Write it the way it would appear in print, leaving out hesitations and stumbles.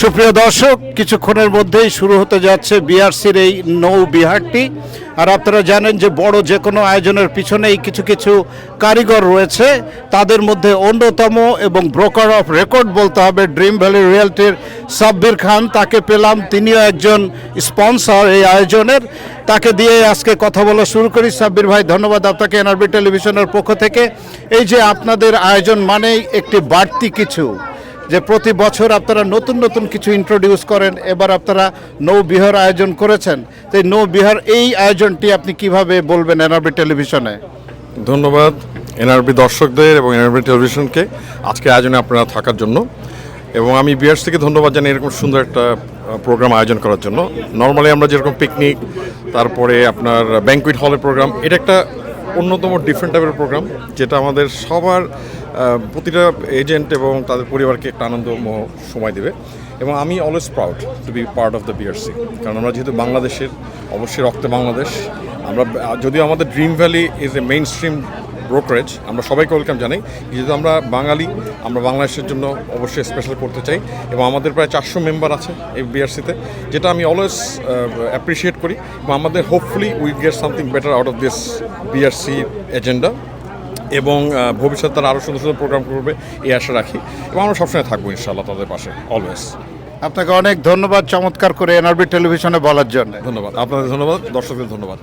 সুপ্রিয় দর্শক, কিছুক্ষণের মধ্যেই শুরু হতে যাচ্ছে বিআরসির এই নৌ বিহারটি। আর আপনারা জানেন যে বড় যে কোনো আয়োজনের পিছনেই কিছু কিছু কারিগর রয়েছে। তাদের মধ্যে অন্যতম এবং ব্রোকার অফ রেকর্ড বলতে হবে ড্রিম ভ্যালি রিয়েলটির সাব্বির খান। তাকে পেলাম, তিনিও একজন স্পন্সর এই আয়োজনের। তাকে দিয়ে আজকে কথা বলা শুরু করি। সাব্বির ভাই, ধন্যবাদ আপনাকে এনআরবি টেলিভিশনের পক্ষ থেকে। এই যে আপনাদের আয়োজন মানেই একটি বাড়তি কিছু, যে প্রতি বছর আপনারা নতুন নতুন কিছু ইন্ট্রোডিউস করেন, এবার আপনারা নৌবিহার আয়োজন করেছেন। তো এই নৌবিহার এই আয়োজনটি আপনি কিভাবে বলবেন এনআরবি টেলিভিশনে? ধন্যবাদ এনআরবি দর্শকদের এবং এনআরবি টেলিভিশনকে আজকে আয়োজনে আপনারা থাকার জন্য, এবং আমি বিআরসিকে ধন্যবাদ জানাই এরকম সুন্দর একটা প্রোগ্রাম আয়োজন করার জন্য। নর্মালি আমরা যেরকম পিকনিক, তারপরে আপনার ব্যাঙ্কুয়েট হলের প্রোগ্রাম, এটা একটা অন্যতম ডিফারেন্ট টাইপের প্রোগ্রাম, যেটা আমাদের সবার প্রতিটা এজেন্ট এবং তাদের পরিবারকে একটা আনন্দময় সময় দেবে। এবং আমি always proud to be part of the BRC, কারণ আমরা যেহেতু বাংলাদেশের, অবশ্যই রক্তে বাংলাদেশ। আমরা যদিও আমাদের dream valley is a main stream brokerage, আমরা সবাইকে ওয়েলকাম জানাই। যেহেতু আমরা বাঙালি, আমরা বাংলাদেশের জন্য অবশ্যই স্পেশাল করতে চাই। এবং আমাদের প্রায় 400 মেম্বার আছে এই বিআরসিতে, যেটা আমি অলওয়েজ অ্যাপ্রিসিয়েট করি। এবং আমাদের hopefully we get something better out of this BRC agenda, এবং ভবিষ্যতে তারা আরও সুন্দর সুন্দর প্রোগ্রাম করবে এই আশা রাখি। এবং আমরা সবসময় থাকবো ইনশাআল্লাহ তাদের পাশে, অলওয়েজ। আপনাকে অনেক ধন্যবাদ চমৎকার করে এনআরবি টেলিভিশনে বলার জন্য। ধন্যবাদ আপনাদের, ধন্যবাদ দর্শকদের, ধন্যবাদ।